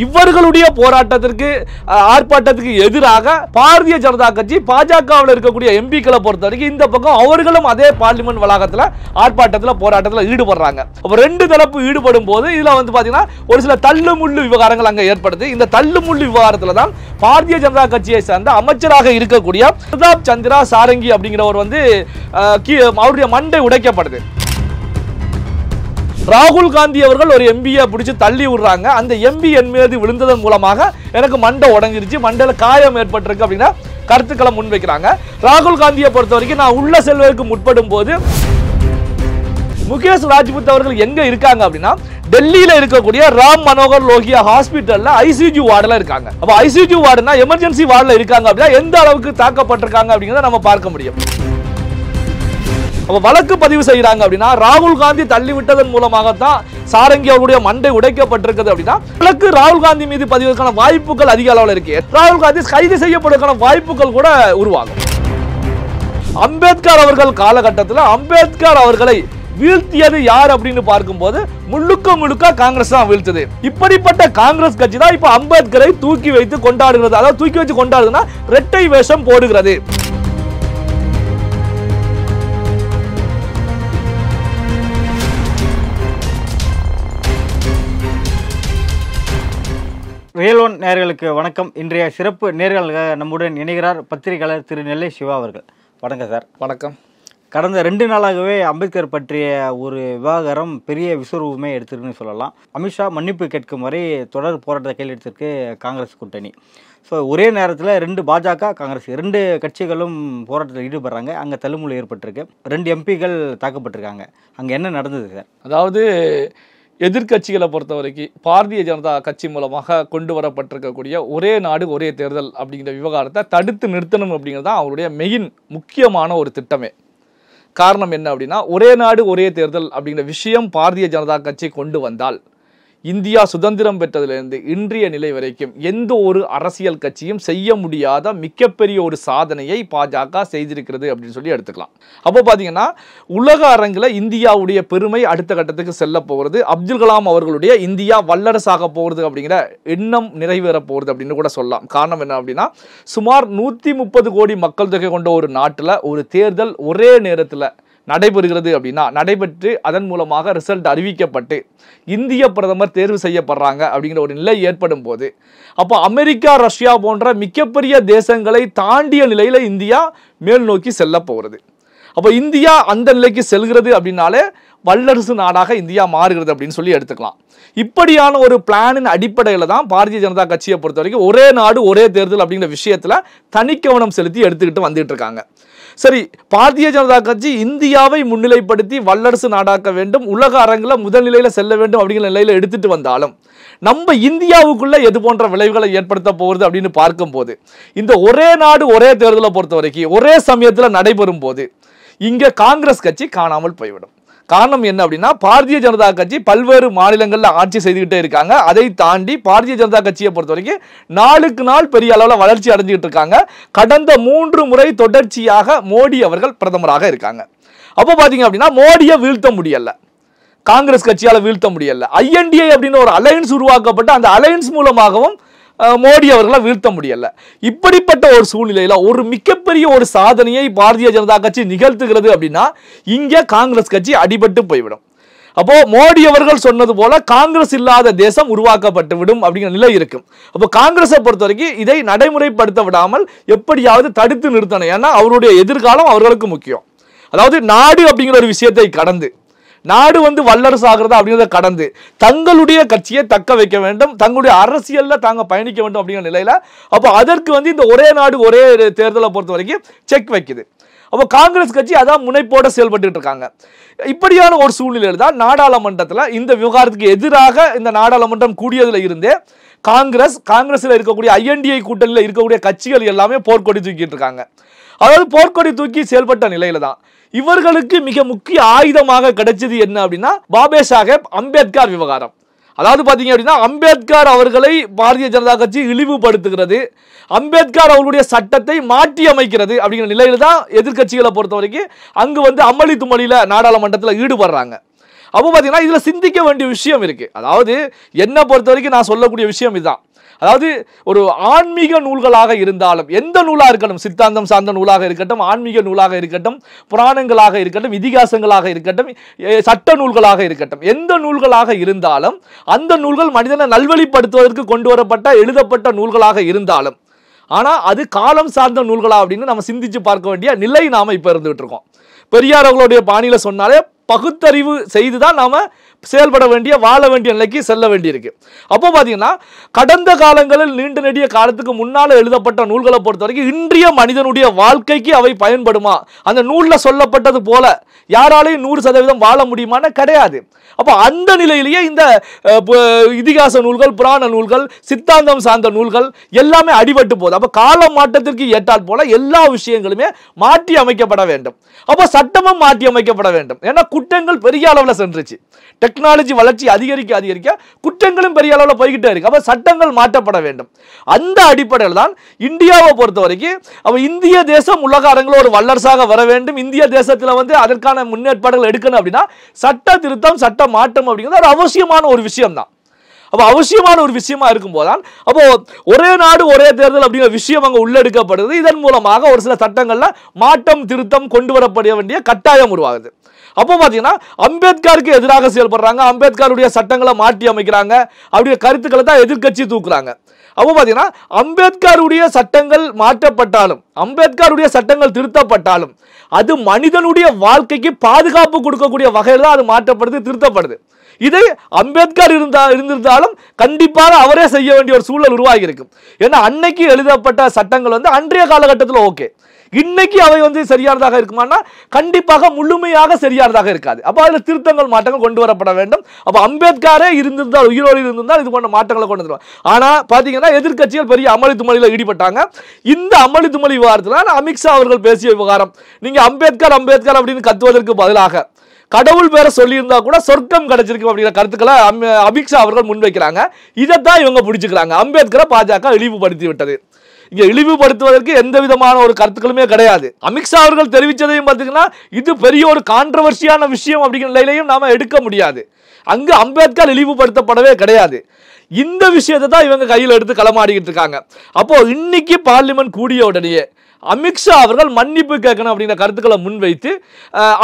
இவர்களுடைய போராட்டத்திற்கு ஆர்ப்பாட்டத்துக்கு எதிராக பாரதிய ஜனதா கட்சி பாஜகவில் இருக்கக்கூடிய எம்பிக்களை பொறுத்த வரைக்கும் இந்த பக்கம் அவர்களும் அதே பார்லிமெண்ட் வளாகத்தில் ஆர்ப்பாட்டத்தில் போராட்டத்தில் ஈடுபடுறாங்க. அப்ப ரெண்டு தரப்பு ஈடுபடும் போது இதுல வந்து பாத்தீங்கன்னா ஒரு சில தள்ளுமுள்ளு விவகாரங்கள் அங்க ஏற்படுது. இந்த தள்ளுமுள்ளு விவகாரத்துல தான் பாரதிய ஜனதா கட்சியை சேர்ந்த அமைச்சராக இருக்கக்கூடிய பிரதாப் சந்திரா சாரங்கி அப்படிங்கிறவர் வந்து அவருடைய மண்டை உடைக்கப்படுது. ராகுல் காந்தி அவர்கள் ஒரு எம்பியை பிடிச்சு தள்ளி விடுறாங்க. அந்த எம்பி என் மீது விழுந்ததன் மூலமாக எனக்கு மண்டை உடஞ்சிருச்சு, மண்டையில காயம் ஏற்பட்டிருக்கு அப்படின்னா கருத்துக்களை முன்வைக்கிறாங்க. ராகுல் காந்தியை பொறுத்த வரைக்கும் நான் உள்ள செல்வதற்கு முற்படும் போது முகேஷ் ராஜ்புத் அவர்கள் எங்க இருக்காங்க அப்படின்னா டெல்லியில இருக்கக்கூடிய ராம் மனோகர் லோகியா ஹாஸ்பிட்டல்ல ஐசியூ வார்டுல இருக்காங்க. அப்ப ஐசியூ வார்டுனா எமர்ஜென்சி வார்டுல இருக்காங்க அப்படின்னா எந்த அளவுக்கு தாக்கப்பட்டிருக்காங்க அப்படிங்கறத நம்ம பார்க்க முடியும். வழக்கு பதிவு செய்யறாங்க அப்படின்னா ராகுல் காந்தி தள்ளிவிட்டதன் மூலமாகத்தான் சாரங்கி அவருடைய மண்டை உடைக்கப்பட்டிருக்கிறது அப்படின்னா வழக்கு ராகுல் காந்தி மீது பதிவதற்கான வாய்ப்புகள் அதிக அளவில் இருக்கு. ராகுல் காந்தி கைது செய்யப்படுவதற்கான வாய்ப்புகள் கூட உருவாகும். அம்பேத்கர் அவர்கள் காலகட்டத்தில் அம்பேத்கர் அவர்களை வீழ்த்தியது யார் அப்படின்னு பார்க்கும்போது முழுக்க முழுக்க காங்கிரஸ் தான் வீழ்த்தது. இப்படிப்பட்ட காங்கிரஸ் கட்சி தான் இப்ப அம்பேத்கரை தூக்கி வைத்து கொண்டாடுகிறது. அதாவது தூக்கி வச்சு கொண்டாடுதுன்னா இரட்டை வேஷம் போடுகிறது. ரியல் ஒன் நேயர்களுக்கு வணக்கம். இன்றைய சிறப்பு நேயர்களுக்காக நம்முடன் இணைகிறார் பத்திரிகையாளர் திரு நெல்லை சிவா அவர்கள். வணக்கம் சார். வணக்கம். கடந்த 2 நாளாகவே அம்பேத்கர் பற்றிய ஒரு விவகாரம் பெரிய விஸ்வரூபமே எடுத்திருக்குன்னு சொல்லலாம். அமித்ஷா மன்னிப்பு கேட்கும் வரை தொடர் போராட்டத்தை கையில் எடுத்திருக்கு காங்கிரஸ் கூட்டணி. ஸோ ஒரே நேரத்தில் 2 பாஜக காங்கிரஸ் 2 கட்சிகளும் போராட்டத்தில் ஈடுபடுறாங்க. அங்கே தள்ளுமுள்ளு ஏற்பட்டிருக்கு. 2 எம்பிக்கள் தாக்கப்பட்டிருக்காங்க. அங்கே என்ன நடந்தது சார்? அதாவது எதிர்கட்சிகளை பொறுத்த வரைக்கும் பாரதிய ஜனதா கட்சி மூலமாக கொண்டு வரப்பட்டிருக்கக்கூடிய ஒரே நாடு ஒரே தேர்தல் அப்படிங்கிற விவகாரத்தை தடுத்து நிறுத்தணும் அப்படிங்கிறது தான் அவருடைய மெயின் முக்கியமான ஒரு திட்டமே. காரணம் என்ன அப்படின்னா ஒரே நாடு ஒரே தேர்தல் அப்படிங்கிற விஷயம் பாரதிய ஜனதா கட்சி கொண்டு வந்தால் இந்தியா சுதந்திரம் பெற்றதிலிருந்து இன்றைய நிலை வரைக்கும் எந்த ஒரு அரசியல் கட்சியும் செய்ய முடியாத மிகப்பெரிய ஒரு சாதனையை பாஜக செய்திருக்கிறது அப்படின்னு சொல்லி எடுத்துக்கலாம். அப்போ பார்த்தீங்கன்னா உலக அரங்கில் இந்தியாவுடைய பெருமை அடுத்த கட்டத்துக்கு செல்ல போகிறது. அப்துல் கலாம் அவர்களுடைய இந்தியா வல்லரசாக போகிறது அப்படிங்கிற எண்ணம் நிறைவேற போகிறது அப்படின்னு கூட சொல்லலாம். காரணம் என்ன அப்படின்னா சுமார் 130 கோடி மக்கள் தொகை கொண்ட ஒரு நாட்டில் ஒரு தேர்தல் ஒரே நேரத்தில் நடைபெறுகிறது அப்படின்னா நடைபெற்று அதன் மூலமாக ரிசல்ட் அறிவிக்கப்பட்டு இந்திய பிரதமர் தேர்வு செய்யப்படுறாங்க அப்படிங்கிற ஒரு நிலை ஏற்படும் போது அப்போ அமெரிக்கா ரஷ்யா போன்ற மிகப்பெரிய தேசங்களை தாண்டிய நிலையில இந்தியா மேல் நோக்கி செல்ல போகிறது. அப்போ இந்தியா அந்த நிலைக்கு செல்கிறது அப்படின்னாலே வல்லரசு நாடாக இந்தியா மாறுகிறது அப்படின்னு சொல்லி எடுத்துக்கலாம். இப்படியான ஒரு பிளானின் அடிப்படையில் தான் பாரதிய ஜனதா கட்சியை பொறுத்த வரைக்கும் ஒரே நாடு ஒரே தேர்தல் அப்படிங்கிற விஷயத்துல தனிக்கவனம் செலுத்தி எடுத்துக்கிட்டு வந்துட்டு இருக்காங்க. சரி, பாரதிய ஜனதா கட்சி இந்தியாவை முன்னிலைப்படுத்தி வல்லரசு நாடாக்க வேண்டும், உலக அரங்கில் முதல் நிலையில செல்ல வேண்டும் அப்படிங்கிற நிலையில எடுத்துட்டு வந்தாலும் நம்ம இந்தியாவுக்குள்ள எது போன்ற விளைவுகளை ஏற்படுத்த போகிறது அப்படின்னு பார்க்கும் போது இந்த ஒரே நாடு ஒரே தேர்தலை பொறுத்த வரைக்கும் ஒரே சமயத்தில் நடைபெறும் போது இங்க காங்கிரஸ் கட்சி காணாமல் போய்விடும். காரணம் என்ன அப்படின்னா பாரதிய ஜனதா கட்சி பல்வேறு மாநிலங்களில் ஆட்சி செய்துகிட்டே இருக்காங்க. அதை தாண்டி பாரதிய ஜனதா கட்சியை பொறுத்த வரைக்கும் நாளுக்கு நாள் பெரிய அளவில் வளர்ச்சி அடைஞ்சிட்டு இருக்காங்க. கடந்த 3 முறை தொடர்ச்சியாக மோடி அவர்கள் பிரதமராக இருக்காங்க. அப்போ பார்த்தீங்க அப்படின்னா மோடியை வீழ்த்த முடியல, காங்கிரஸ் கட்சியால் வீழ்த்த முடியல. INDA அப்படின்னு ஒரு அலையன்ஸ் உருவாக்கப்பட்டு அந்த அலையன்ஸ் மூலமாகவும் மோடி அவர்களை வீழ்த்த முடியல. இப்படிப்பட்ட ஒரு சூழ்நிலையில ஒரு மிகப்பெரிய ஒரு சாதனையை பாரதிய ஜனதா கட்சி நிகழ்த்துகிறது அப்படின்னா இங்க காங்கிரஸ் கட்சி அடிபட்டு போய்விடும். அப்போ மோடி அவர்கள் சொன்னது போல காங்கிரஸ் இல்லாத தேசம் உருவாக்கப்பட்டு விடும் அப்படிங்கிற நிலை இருக்கும். அப்போ காங்கிரஸை பொறுத்த வரைக்கும் இதை நடைமுறைப்படுத்த விடாமல் எப்படியாவது தடுத்து நிறுத்தணும். ஏன்னா அவருடைய எதிர்காலம் அவர்களுக்கு முக்கியம். அதாவது நாடு அப்படிங்கிற ஒரு விஷயத்தை கடந்து நாடு வந்து வல்லரசு ஆகிறதா அப்படிங்கிறத கடந்து தங்களுடைய கட்சியை தக்க வைக்க வேண்டும், தங்களுடைய அரசியல்ல தாங்க பயணிக்க வேண்டும் அப்படிங்கிற நிலையில அப்போ அதற்கு வந்து இந்த ஒரே நாடு ஒரே தேர்தலை பொறுத்த வரைக்கும் செக் வைக்குது. அப்போ காங்கிரஸ் கட்சி அதான் முனைப்போட செயல்பட்டு இருக்காங்க. இப்படியான ஒரு சூழ்நிலையில் தான் நாடாளுமன்றத்தில் இந்த விவகாரத்துக்கு எதிராக இந்த நாடாளுமன்றம் கூடியதுல இருந்தே காங்கிரஸ்ல இருக்கக்கூடிய INDA கூட்டணியில் இருக்கக்கூடிய கட்சிகள் எல்லாமே போர்க்கொடி தூக்கிட்டு இருக்காங்க. அதாவது போர்க்கொடி தூக்கி செயல்பட்ட நிலையில தான் இவர்களுக்கு மிக முக்கிய ஆயுதமாக கிடைச்சது என்ன அப்படின்னா பாபா சாஹேப் அம்பேத்கர் விவகாரம். அதாவது பாத்தீங்க அப்படின்னா அம்பேத்கர் அவர்களை பாரதிய ஜனதா கட்சி இழிவுபடுத்துகிறது, அம்பேத்கர் அவர்களுடைய சட்டத்தை மாற்றி அமைக்கிறது அப்படிங்கிற நிலையில தான் எதிர்கட்சிகளை பொறுத்த வரைக்கும் அங்கு வந்து அமளி துமளியில நாடாளுமன்றத்தில் ஈடுபடுறாங்க. அப்போ பார்த்தீங்கன்னா இதில் சிந்திக்க வேண்டிய விஷயம் இருக்கு. அதாவது என்னை பொறுத்த வரைக்கும் நான் சொல்லக்கூடிய விஷயம் இதுதான். அதாவது ஒரு ஆன்மீக நூல்களாக இருந்தாலும், எந்த நூலாக இருக்கட்டும், சித்தாந்தம் சார்ந்த நூலாக இருக்கட்டும், ஆன்மீக நூலாக இருக்கட்டும், புராணங்களாக இருக்கட்டும், இதிகாசங்களாக இருக்கட்டும், சட்ட நூல்களாக இருக்கட்டும், எந்த நூல்களாக இருந்தாலும் அந்த நூல்கள் மனிதனை நல்வழிப்படுத்துவதற்கு கொண்டு வரப்பட்ட எழுதப்பட்ட நூல்களாக இருந்தாலும், ஆனால் அது காலம் சார்ந்த நூல்களா அப்படின்னு நம்ம சிந்திச்சு பார்க்க வேண்டிய நிலை நாம இப்போ இருந்துகிட்டு இருக்கோம். பெரியார் அவர்களுடைய பாணியில் சொன்னாலே பகுத்தறிவு செய்து தான் நாம செயல்பட வேண்டிய, வாழ வேண்டிய நிலைக்கு செல்ல வேண்டியிருக்கு. அப்போ பார்த்தீங்கன்னா கடந்த காலங்களில் நீண்ட நெடிய காலத்துக்கு முன்னால் எழுதப்பட்ட நூல்களை பொறுத்த வரைக்கும் இன்றைய மனிதனுடைய வாழ்க்கைக்கு அவை பயன்படுமா? அந்த நூலில் சொல்லப்பட்டது போல யாராலையும் 100% வாழ முடியுமான்னு கிடையாது. அப்போ அந்த நிலையிலேயே இந்த இதிகாச நூல்கள், புராண நூல்கள், சித்தாந்தம் சார்ந்த நூல்கள் எல்லாமே அடிபட்டு போகுது. அப்போ கால மாற்றத்திற்கு ஏற்றால் போல எல்லா விஷயங்களுமே மாற்றி அமைக்கப்பட வேண்டும். அப்போ சட்டமும் மாற்றி அமைக்கப்பட வேண்டும். ஏன்னா குற்றங்கள் பெரிய அளவில் சென்றுச்சு. டெக்னாலஜி வளர்ச்சி அதிகரிக்க அதிகரிக்க குற்றங்களும் பெரிய அளவில் போய்கிட்டே இருக்கு. அப்போ சட்டங்கள் மாற்றப்பட வேண்டும். அந்த அடிப்படையில் தான் இந்தியாவை பொறுத்த வரைக்கும் இந்திய தேசம் உலக அரங்கில் ஒரு வல்லரசாக வர வேண்டும், இந்திய தேசத்தில் அதற்கான முன்னேற்பாடுகள் எடுக்கணும் அப்படின்னா சட்ட திருத்தம், சட்ட மாற்றம் அப்படிங்கிறது ஒரு அவசியமான ஒரு விஷயம் தான். அப்போ அவசியமான ஒரு விஷயமா இருக்கும் போதுதான் அப்போ ஒரே நாடு ஒரே தேர்தல் அப்படிங்கிற விஷயம் அங்கே உள்ளெடுக்கப்படுது. இதன் மூலமாக ஒரு சில சட்டங்கள்ல மாற்றம் திருத்தம் கொண்டு வரப்பட வேண்டிய கட்டாயம் உருவாகுது. அப்போ பார்த்தீங்கன்னா அம்பேத்கருக்கு எதிராக செயல்படுறாங்க, அம்பேத்கருடைய சட்டங்களை மாற்றி அமைக்கிறாங்க, அப்படியே கருத்துக்களை தான் எதிர்க்கட்சி தூக்குறாங்க. அப்போ பார்த்தீங்கன்னா அம்பேத்கருடைய சட்டங்கள் மாற்றப்பட்டாலும், அம்பேத்கருடைய சட்டங்கள் திருத்தப்பட்டாலும் அது மனிதனுடைய வாழ்க்கைக்கு பாதுகாப்பு கொடுக்கக்கூடிய வகையில் தான் அது மாற்றப்படுது, திருத்தப்படுது. இதை அம்பேத்கர் இருந்திருந்தாலும் கண்டிப்பாக அவரே செய்ய வேண்டிய ஒரு சூழல் உருவாகி இருக்கும். ஏன்னா அன்னைக்கு எழுதப்பட்ட சட்டங்கள் அன்றைய காலகட்டத்தில் ஓகே, இன்னைக்கு அவை சரியானதாக இருக்குமானா கண்டிப்பாக முழுமையாக சரியானதாக இருக்காது. அப்போ அதில் திருத்தங்கள் மாற்றங்கள் கொண்டு வரப்பட வேண்டும். அப்போ அம்பேத்கரே இருந்திருந்தால், உயிரோடு இருந்திருந்தால் இது போன்ற மாற்றங்களை கொண்டு வருவாங்க. ஆனால் பார்த்தீங்கன்னா எதிர்க்கட்சிகள் பெரிய அமளி துமளியில் ஈடுபட்டாங்க. இந்த அமளி துமளி விவகாரத்தில் அமித்ஷா அவர்கள் பேசிய விவகாரம், நீங்க அம்பேத்கர் அம்பேத்கர் அப்படின்னு கத்துவதற்கு பதிலாக கடவுள் பேரை சொல்லியிருந்தா கூட சொர்க்கம் கிடைச்சிருக்கு அப்படிங்கிற கருத்துக்களை அமித்ஷா அவர்கள் முன்வைக்கிறாங்க. இதைத்தான் இவங்க பிடிச்சிக்கிறாங்க. அம்பேத்கரை பாஜக இழிவுபடுத்தி விட்டது. இங்க இழிவுபடுத்துவதற்கு எந்த விதமான ஒரு கருத்துக்களுமே கிடையாது. அமித்ஷா அவர்கள் தெரிவித்ததையும் பார்த்தீங்கன்னா இது பெரிய ஒரு கான்ட்ரவர்சியான விஷயம் அப்படிங்கிற நிலையிலையும் நாம எடுக்க முடியாது. அங்கு அம்பேத்கர் இழிவுபடுத்தப்படவே கிடையாது. இந்த விஷயத்தை தான் இவங்க கையில் எடுத்து களமாடிக்கிட்டு இருக்காங்க. அப்போ இன்னைக்கு பார்லிமெண்ட் கூடிய உடனேயே அமித்ஷா அவர்கள் மன்னிப்பு கேட்கணும் அப்படிங்கிற கருத்துக்களை முன்வைத்து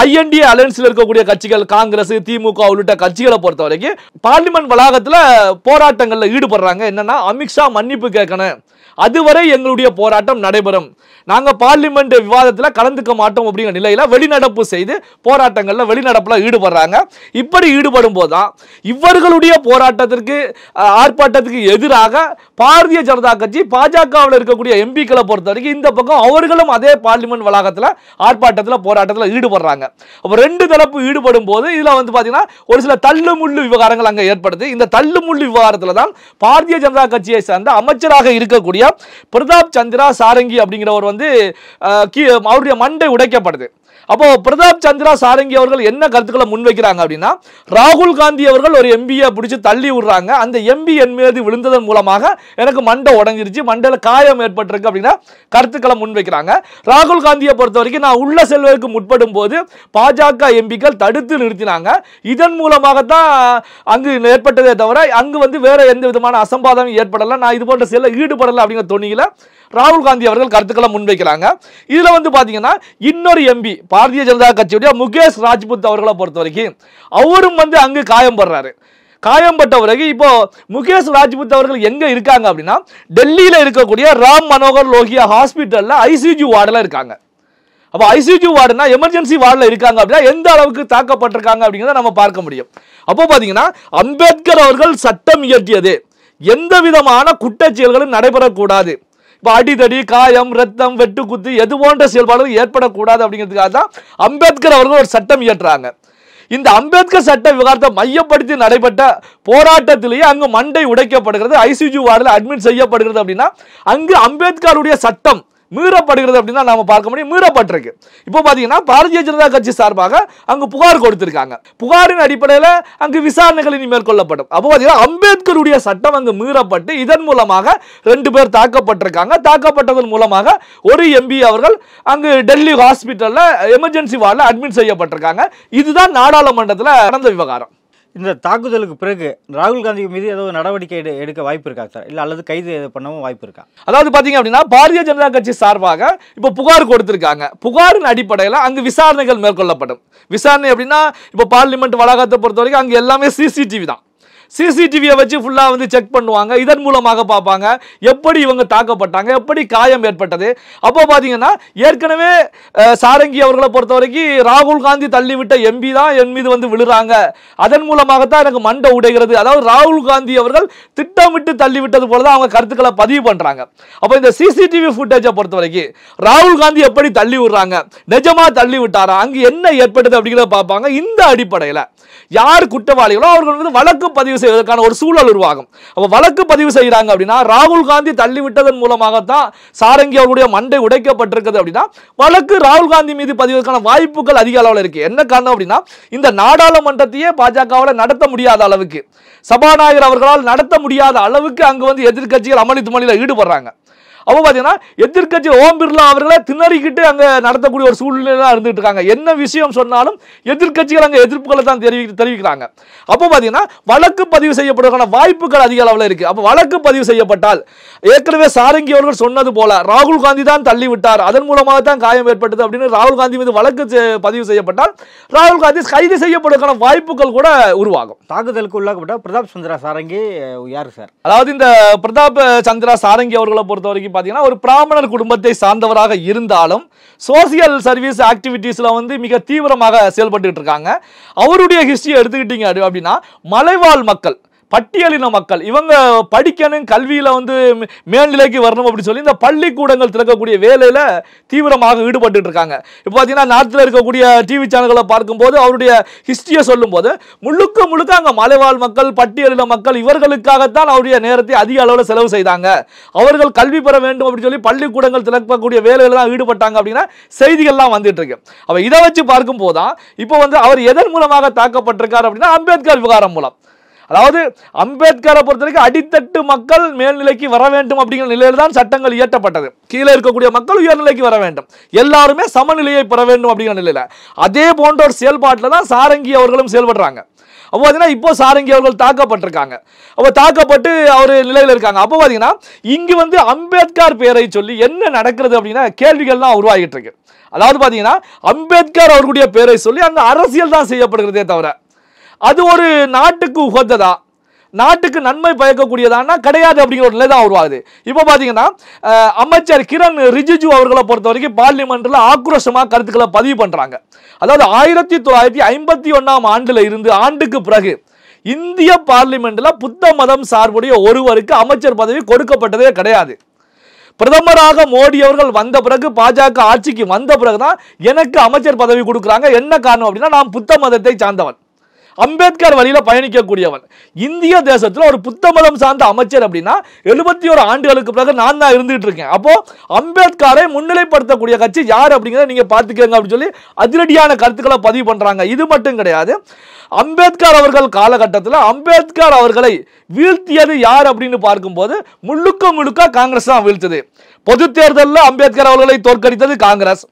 INDA அலையன்ஸில் இருக்கக்கூடிய கட்சிகள், காங்கிரஸ், திமுக உள்ளிட்ட கட்சிகளை பொறுத்த வரைக்கும் பார்லிமெண்ட் வளாகத்தில் போராட்டங்களில் ஈடுபடுறாங்க. என்னன்னா அமித்ஷா மன்னிப்பு கேட்கணும், அதுவரை எங்களுடைய போராட்டம் நடைபெறும், நாங்கள் பார்லிமெண்ட் விவாதத்தில் கலந்துக்க மாட்டோம் அப்படிங்கிற நிலையில் வெளிநடப்பு செய்து போராட்டங்களில் வெளிநடப்பில் ஈடுபடுறாங்க. இப்படி ஈடுபடும் போதுதான் இவர்களுடைய போராட்டத்திற்கு ஆர்ப்பாட்டத்துக்கு எதிராக பாரதிய ஜனதா கட்சி, பாஜகவில் இருக்கக்கூடிய எம்பிக்களை பொறுத்த வரைக்கும் இந்த பக்கம் அவர்களும் அதே பார்லிமெண்ட் வளாகத்தில் ஆர்ப்பாட்டத்தில் போராட்டத்தில் ஈடுபடுறாங்க. அப்போ ரெண்டு தரப்பு ஈடுபடும் போது இதில் பார்த்தீங்கன்னா ஒரு சில தள்ளுமுள்ளு விவகாரங்கள் அங்கே ஏற்படுது. இந்த தள்ளுமுள்ளு விவகாரத்தில் தான் பாரதிய ஜனதா கட்சியை சேர்ந்த அமைச்சராக இருக்கக்கூடிய பிரதாப் சந்திரா சாரங்கி அப்படிங்கிறவர் அவருடைய மண்டை உடைக்கப்படுது. அப்போ பிரதாப் சந்திரா சாரங்கி அவர்கள் என்ன கருத்துக்களை முன்வைக்கிறாங்க அப்படின்னா, ராகுல் காந்தி அவர்கள் ஒரு எம்பியை பிடிச்சி தள்ளி விடுறாங்க, அந்த எம்பி என் மீது விழுந்ததன் மூலமாக எனக்கு மண்டை உடஞ்சிருச்சு, மண்டையில் காயம் ஏற்பட்டிருக்கு அப்படின்னா கருத்துக்களை முன்வைக்கிறாங்க. ராகுல் காந்தியை பொறுத்த வரைக்கும் நான் உள்ள செல்வதற்கு முற்படும் போது பாஜக எம்பிக்கள் தடுத்து நிறுத்தினாங்க, இதன் மூலமாகத்தான் அங்கு ஏற்பட்டதே தவிர அங்கு வேற எந்த விதமான அசம்பாதமும் ஏற்படல, நான் இது போன்ற செயலில் ஈடுபடலை அப்படிங்கிற தொனியில ராகுல் காந்தி அவர்கள் கருத்துக்களை முன்வைக்கிறாங்க. இதுல பாத்தீங்கன்னா இன்னொரு எம்பி பாரதிய ஜனதா கட்சியுடைய முகேஷ் ராஜ்புத் அவர்களை பொறுத்த வரைக்கும் அவரும் அங்கு காயம்படுறாரு. காயம்பட்ட பிறகு இப்போ முகேஷ் ராஜ்புத் அவர்கள் எங்க இருக்காங்க அப்படின்னா டெல்லியில இருக்கக்கூடிய ராம் மனோகர் லோகியா ஹாஸ்பிட்டல்ல ICU வார்டுல இருக்காங்க. அப்ப ICU வார்டுனா எமர்ஜென்சி வார்டுல இருக்காங்க அப்படின்னா எந்த அளவுக்கு தாக்கப்பட்டிருக்காங்க அப்படிங்கிறத நம்ம பார்க்க முடியும். அப்போ பாத்தீங்கன்னா அம்பேத்கர் அவர்கள் சட்டம் இயற்றியது எந்த விதமான குற்றச்செயல்களும் நடைபெறக்கூடாது, இப்போ அடிதடி, காயம், ரத்தம், வெட்டுக்குத்து எது போன்ற செயல்பாடுகள் ஏற்படக்கூடாது அப்படிங்கிறதுக்காக தான் அம்பேத்கர் அவர்கள் ஒரு சட்டம் இயற்றுறாங்க. இந்த அம்பேத்கர் சட்ட விவகாரத்தை மையப்படுத்தி நடைபெற்ற போராட்டத்திலேயே அங்கு மண்டை உடைக்கப்படுகிறது, ICU வார்டில் அட்மிட் செய்யப்படுகிறது அப்படின்னா அங்கு அம்பேத்கருடைய சட்டம் மீறப்படுகிறது அப்படின்னு தான் நாம பார்க்க முடியும். மீறப்பட்டிருக்கு. இப்போ பாத்தீங்கன்னா பாரதிய ஜனதா கட்சி சார்பாக அங்கு புகார் கொடுத்திருக்காங்க. புகாரின் அடிப்படையில் அங்கு விசாரணைகள் இனி மேற்கொள்ளப்படும். அப்போ பாத்தீங்கன்னா அம்பேத்கருடைய சட்டம் அங்கு மீறப்பட்டு இதன் மூலமாக 2 பேர் தாக்கப்பட்டிருக்காங்க. தாக்கப்பட்டதன் மூலமாக ஒரு எம்பி அவர்கள் அங்கு டெல்லி ஹாஸ்பிட்டல்ல எமர்ஜென்சி வார்டில் அட்மிட் செய்யப்பட்டிருக்காங்க. இதுதான் நாடாளுமன்றத்தில் நடந்த விவகாரம். இந்த தாக்குதலுக்கு பிறகு ராகுல் காந்தி மீது ஏதோ நடவடிக்கை எடுக்க வாய்ப்பு இருக்கா சார்? இல்லை அல்லது கைது பண்ணவும் வாய்ப்பு இருக்கா? அதாவது பாத்தீங்க அப்படின்னா பாரதிய ஜனதா கட்சி சார்பாக இப்போ புகார் கொடுத்திருக்காங்க. புகாரின் அடிப்படையில் அங்கு விசாரணைகள் மேற்கொள்ளப்படும். விசாரணை அப்படின்னா இப்போ பார்லிமெண்ட் வளாகத்தை பொறுத்த வரைக்கும் அங்கே எல்லாமே சிசிடிவி தான். சிசிடிவியை வச்சு ஃபுல்லாக வந்து செக் பண்ணுவாங்க. இதன் மூலமாக பார்ப்பாங்க எப்படி இவங்க தாக்கப்பட்டாங்க, எப்படி காயம் ஏற்பட்டது. அப்போ பார்த்தீங்கன்னா ஏற்கனவே சாரங்கி அவர்களை பொறுத்த வரைக்கும் ராகுல் காந்தி தள்ளிவிட்ட எம்பி தான் என் மீது வந்து விழுறாங்க, அதன் மூலமாகத்தான் எனக்கு மண்டை உடைகிறது, அதாவது ராகுல் காந்தி அவர்கள் திட்டமிட்டு தள்ளிவிட்டது போல தான் அவங்க கருத்துக்களை பதிவு பண்ணுறாங்க. அப்போ இந்த சிசிடிவி ஃபுட்டேஜை பொறுத்த வரைக்கும் ராகுல் காந்தி எப்படி தள்ளி விடுறாங்க, நிஜமா தள்ளி விட்டாரா, அங்கு என்ன ஏற்பட்டது அப்படிங்கிறத பார்ப்பாங்க. இந்த அடிப்படையில் யார் குற்றவாளிகளோ அவர்கள் வந்து வழக்கு பதிவு செய்வதற்கான ஒரு சூழல் உருவாகும். அப்ப வழக்கு பதிவு செய்யறாங்க அப்படின்னா ராகுல் காந்தி தள்ளிவிட்டதன் மூலமாகத்தான் சாரங்கி அவருடைய மண்டை உடைக்கப்பட்டிருக்கிறது அப்படின்னா வழக்கு ராகுல் காந்தி மீது பதிவதற்கான வாய்ப்புகள் அதிக அளவில் இருக்கு. என்ன காரணம் அப்படின்னா இந்த நாடாளுமன்றத்தையே பாஜகவால் நடத்த முடியாத அளவுக்கு, சபாநாயகர் அவர்களால் நடத்த முடியாத அளவுக்கு அங்கு வந்து எதிர்க்கட்சிகள் அமளி துமளியில் ஈடுபடுறாங்க. அப்போ பார்த்தீங்கன்னா எதிர்க்கட்சி ஓம் பிர்லா அவர்களை திணறிக்கிட்டு அங்கே நடத்தக்கூடிய ஒரு சூழ்நிலை இருந்துட்டு இருக்காங்க. என்ன விஷயம் சொன்னாலும் எதிர்க்கட்சிகள் அங்கே எதிர்ப்புகளை தான் தெரிவிக்கிறாங்க. அப்போ பார்த்தீங்கன்னா வழக்கு பதிவு செய்யப்படுவதற்கான வாய்ப்புகள் அதிக அளவில் இருக்கு. அப்போ வழக்கு பதிவு செய்யப்பட்டால் ஏற்கனவே சாரங்கி அவர்கள் சொன்னது போல ராகுல் காந்தி தான் தள்ளிவிட்டார், அதன் மூலமாக தான் காயம் ஏற்பட்டது அப்படின்னு ராகுல் காந்தி மீது வழக்கு பதிவு செய்யப்பட்டால் ராகுல் காந்தி கைது செய்யப்படுவதற்கான வாய்ப்புகள் கூட உருவாகும். தாக்குதலுக்கு உள்ளாக்கப்பட்ட பிரதாப் சந்திரா சாரங்கி யாரு சார்? அதாவது இந்த பிரதாப் சந்திரா சாரங்கி அவர்களை பொறுத்த வரைக்கும் பார்த்தீங்கன்னா ஒரு பிராமணர் குடும்பத்தை சார்ந்தவராக இருந்தாலும் சோசியல் சர்வீஸ் ஆக்டிவிட்டீஸ்ல வந்து மிக தீவிரமாக செயல்பட்டு இருக்காங்க. அவருடைய ஹிஸ்டரி எடுத்துக்கிட்டீங்க அப்படின்னா மலைவாழ் மக்கள், பட்டியலின மக்கள் இவங்க படிக்கணும், கல்வியில வந்து மேல்நிலைக்கு வரணும் அப்படின்னு சொல்லி இந்த பள்ளிக்கூடங்கள் திறக்கக்கூடிய வேலையில தீவிரமாக ஈடுபட்டு இருக்காங்க. இப்போ பார்த்தீங்கன்னா நாட்டில் இருக்கக்கூடிய டிவி சேனல்களை பார்க்கும்போது அவருடைய ஹிஸ்டரியை சொல்லும் போது முழுக்க முழுக்க அங்கே மலைவாழ் மக்கள், பட்டியலின மக்கள் இவர்களுக்காகத்தான் அவருடைய நேரத்தை அதிக அளவில் செலவு செய்தாங்க. அவர்கள் கல்வி பெற வேண்டும் அப்படின்னு சொல்லி பள்ளிக்கூடங்கள் திறக்கக்கூடிய வேலையில தான் ஈடுபட்டாங்க அப்படின்னா செய்திகள்லாம் வந்துட்டு இருக்கு. அப்ப இதை வச்சு பார்க்கும் போதுதான் இப்போ வந்து அவர் எதன் மூலமாக தாக்கப்பட்டிருக்கார் அப்படின்னா அம்பேத்கர் விவகாரம் மூலம். அதாவது அம்பேத்கரை பொறுத்த வரைக்கும் அடித்தட்டு மக்கள் மேல்நிலைக்கு வர வேண்டும் அப்படிங்கிற நிலையில் தான் சட்டங்கள் இயற்றப்பட்டது. கீழே இருக்கக்கூடிய மக்கள் உயர்நிலைக்கு வர வேண்டும், எல்லாருமே சமநிலையை பெற வேண்டும் அப்படிங்கிற நிலையில அதே போன்ற ஒரு செயல்பாட்டில் தான் சாரங்கி அவர்களும் செயல்படுறாங்க. அப்போ பார்த்தீங்கன்னா இப்போ சாரங்கி அவர்கள் தாக்கப்பட்டிருக்காங்க. அப்போ தாக்கப்பட்டு அவர் நிலையில் இருக்காங்க. அப்போ பார்த்தீங்கன்னா இங்கு வந்து அம்பேத்கர் பெயரை சொல்லி என்ன நடக்கிறது அப்படின்னா கேள்விகள்லாம் உருவாகிட்டு இருக்கு. அதாவது பார்த்தீங்கன்னா அம்பேத்கர் அவர்களுடைய பெயரை சொல்லி அந்த அரசியல் தான் செய்யப்படுகிறதே தவிர அது ஒரு நாட்டுக்கு உகந்ததா, நாட்டுக்கு நன்மை பயக்கக்கூடியதானா கிடையாது அப்படிங்கிற ஒரு நிலை தான் உருவாகுது. இப்போ பார்த்தீங்கன்னா அமைச்சர் கிரண் ரிஜிஜு அவர்களை பொறுத்த வரைக்கும் பார்லிமெண்ட்ல ஆக்ரோஷமாக கருத்துக்களை பதிவு பண்றாங்க. அதாவது 1951ஆம் ஆண்டுல இருந்து ஆண்டுக்கு பிறகு இந்திய பார்லிமெண்ட்ல புத்த மதம் சார்புடைய ஒருவருக்கு அமைச்சர் பதவி கொடுக்கப்பட்டதே கிடையாது. பிரதமராக மோடி அவர்கள் வந்த பிறகு, பாஜக ஆட்சிக்கு வந்த பிறகுதான் எனக்கு அமைச்சர் பதவி கொடுக்குறாங்க. என்ன காரணம் அப்படின்னா நான் புத்த மதத்தை சார்ந்தவன், அம்பேத்கர் வழியில பயணிக்கக்கூடியவன். இந்திய தேசத்தில் ஒரு புத்த மதம் சார்ந்த அமைச்சர் அப்படின்னா 71 ஆண்டுகளுக்கு பிறகு நான் தான் இருந்துட்டு இருக்கேன். அப்போ அம்பேத்கரை முன்னிலைப்படுத்தக்கூடிய கட்சி யார் அப்படிங்கிறத நீங்க பார்த்துக்கங்க அப்படின்னு சொல்லி அதிரடியான கருத்துக்களை பதிவு பண்றாங்க. இது மட்டும் கிடையாது, அம்பேத்கர் அவர்கள் காலகட்டத்தில் அம்பேத்கர் அவர்களை வீழ்த்தியது யார் அப்படின்னு பார்க்கும்போது முழுக்க முழுக்க காங்கிரஸ் தான் வீழ்த்தது. பொது தேர்தலில் அம்பேத்கர் அவர்களை தோற்கடித்தது காங்கிரஸ்,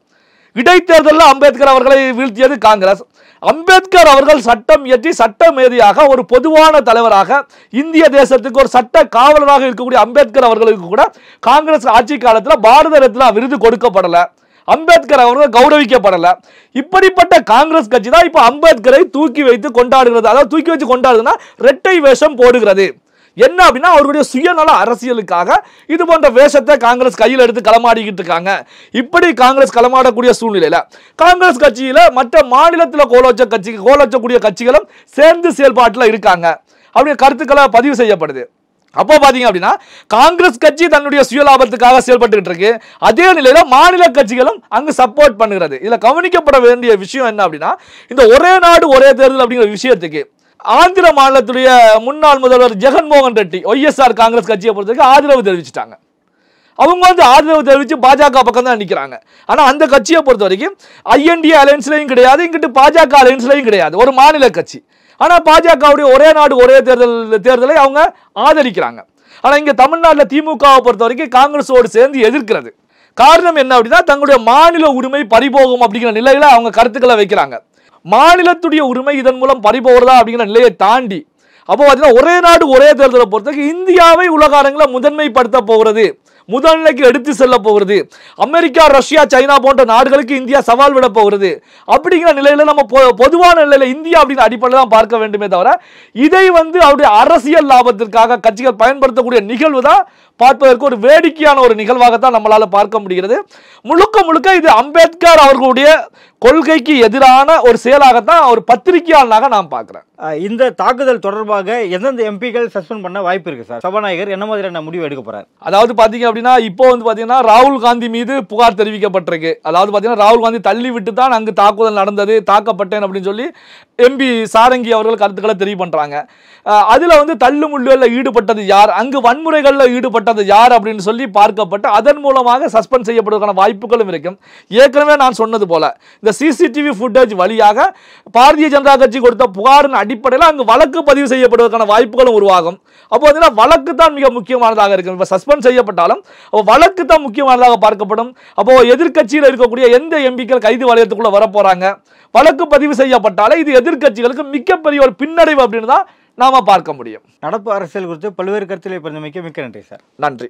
இடைத்தேர்தலில் அம்பேத்கர் அவர்களை வீழ்த்தியது காங்கிரஸ். அம்பேத்கர் அவர்கள் சட்டம் இயற்றி சட்ட மேதையாக ஒரு பொதுவான தலைவராக இந்திய தேசத்துக்கு ஒரு சட்ட காவலராக இருக்கக்கூடிய அம்பேத்கர் அவர்களுக்கு கூட காங்கிரஸ் ஆட்சி காலத்தில் பாரத ரத்னா விருது கொடுக்கப்படல, அம்பேத்கர் அவர்கள் கௌரவிக்கப்படல. இப்படிப்பட்ட காங்கிரஸ் கட்சி தான் இப்ப அம்பேத்கரை தூக்கி வைத்து கொண்டாடுகிறது. அதாவது தூக்கி வச்சு கொண்டாடுதுன்னா இரட்டை வேஷம் போடுகிறது. என்ன அப்படின்னா அவருடைய சுயநல அரசியலுக்காக இது போன்ற வேஷத்தை காங்கிரஸ் கையில் எடுத்து களமாடிக்கிட்டு இருக்காங்க. இப்படி காங்கிரஸ் களமாடக்கூடிய சூழ்நிலையில காங்கிரஸ் கட்சியில மற்ற மாநிலத்தில் கோலோச்சக்கூடிய கட்சிகளும் சேர்ந்து செயல்பாட்டில் இருக்காங்க அப்படியே கருத்துக்களை பதிவு செய்யப்படுது. அப்போ பாத்தீங்க அப்படின்னா காங்கிரஸ் கட்சி தன்னுடைய சுயலாபத்துக்காக செயல்பட்டு இருக்கு, அதே நிலையில மாநில கட்சிகளும் அங்கு சப்போர்ட் பண்ணுகிறது. இதுல கவனிக்கப்பட வேண்டிய விஷயம் என்ன அப்படின்னா இந்த ஒரே நாடு ஒரே தேர்தல் அப்படிங்கிற விஷயத்துக்கு ஆந்திர மாநிலத்துடைய முன்னாள் முதல்வர் ஜெகன்மோகன் ரெட்டி OSR காங்கிரஸ் கட்சியை பொறுத்தவரைக்கும் ஆதரவு தெரிவிச்சிட்டாங்க. அவங்க வந்து ஆதரவு தெரிவித்து பாஜக பக்கம் தான் நிற்கிறாங்க. ஆனால் அந்த கட்சியை பொறுத்த வரைக்கும் INDA அலையன்ஸ்லையும் கிடையாது, இங்கிட்டு பாஜக அலையன்ஸ்லையும் கிடையாது, ஒரு மாநில கட்சி. ஆனால் பாஜகவுடைய ஒரே நாடு ஒரே தேர்தலை அவங்க ஆதரிக்கிறாங்க. ஆனால் இங்கே தமிழ்நாட்டில் திமுகவை பொறுத்த வரைக்கும் காங்கிரஸோடு சேர்ந்து எதிர்க்கிறது. காரணம் என்ன அப்படின்னா, தங்களுடைய மாநில உரிமை பறிபோகும் அப்படிங்கிற நிலையில அவங்க கருத்துக்களை வைக்கிறாங்க. மாநிலத்துடைய உரிமை இதன் மூலம் பறிபோகிறதா அப்படிங்கிற நிலையை தாண்டி அப்போ பார்த்தீங்கன்னா ஒரே நாடு ஒரே தேர்தலை பொறுத்தவரைக்கும் இந்தியாவை உலக அரங்கில் முதன்மைப்படுத்த போகிறது, முதல்நிலைக்கு எடுத்து செல்ல போகிறது. அமெரிக்கா, ரஷ்யா, சைனா போன்ற நாடுகளுக்கு இந்தியா சவால் விட போகிறது. அப்படிங்கிற நிலையில நம்ம பொதுவான நிலையில இந்தியா அப்படின்னு அடிப்படையில் தான் பார்க்க வேண்டுமே தவிர, இதை வந்து அவருடைய அரசியல் லாபத்திற்காக கட்சிகள் பயன்படுத்தக்கூடிய நிகழ்வு தான் பார்ப்பதற்கு ஒரு வேடிக்கையான ஒரு நிகழ்வாகத்தான் நம்மளால பார்க்க முடிகிறது. முழுக்க முழுக்க இது அம்பேத்கர் அவர்களுடைய கொள்கைக்கு எதிரான ஒரு செயலாகத்தான் ஒரு பத்திரிகையாளனாக நான் பார்க்கிறேன். இந்த தாக்குதல் தொடர்பாக எந்தெந்த எம்பிக்கள் சஸ்பெண்ட் பண்ண வாய்ப்பு இருக்கு சார்? சபாநாயகர் என்ன மாதிரியான முடிவு எடுக்க போறாரு? அதாவது பாத்தீங்க அப்படின்னா, இப்போ வந்து பாத்தீங்கன்னா ராகுல் காந்தி மீது புகார் தெரிவிக்கப்பட்டிருக்கு. அதாவது பாத்தீங்கன்னா ராகுல் காந்தி தள்ளி விட்டு தான் அங்கு தாக்குதல் நடந்தது, தாக்கப்பட்டேன் அப்படின்னு சொல்லி MP சாரங்கி அவர்கள் கருத்துக்களை தெரிவு பண்றாங்க. அதுல வந்து தள்ளு முள்ளுகளில் ஈடுபட்டது யார், அங்கு வன்முறைகளில் ஈடுபட்டது யார் அப்படின்னு சொல்லி பார்க்கப்பட்டு அதன் மூலமாக சஸ்பெண்ட் செய்யப்படுவதற்கான வாய்ப்புகளும் இருக்கும். ஏற்கனவே நான் சொன்னது போல இந்த CCTV ஃபுட்டேஜ் வழியாக பாரதிய ஜனதா கட்சி கொடுத்த புகாரின் அடிப்படையில் அங்கு வழக்கு பதிவு செய்யப்படுவதற்கான வாய்ப்புகளும் உருவாகும். அப்போ வந்து வழக்கு தான் மிக முக்கியமானதாக இருக்கும். இப்போ சஸ்பெண்ட் செய்யப்பட்டாலும் வழக்கு தான் முக்கியமானதாக பார்க்கப்படும். அப்போ எதிர்க்கட்சியில் இருக்கக்கூடிய எந்த எம்பிக்கள் கைது வலயத்துக்குள்ள வர போறாங்க, வழக்கு பதிவு செய்யப்பட்டாலே இது எதிர்க்கட்சிகளுக்கு மிகப்பெரிய ஒரு பின்னடைவு அப்படின்னு தான் நாம பார்க்க முடியும். நடப்பு அரசியல் குறித்து பல்வேறு கருத்துக்களை பரிந்துரைக்க மிக்க நன்றி சார். நன்றி.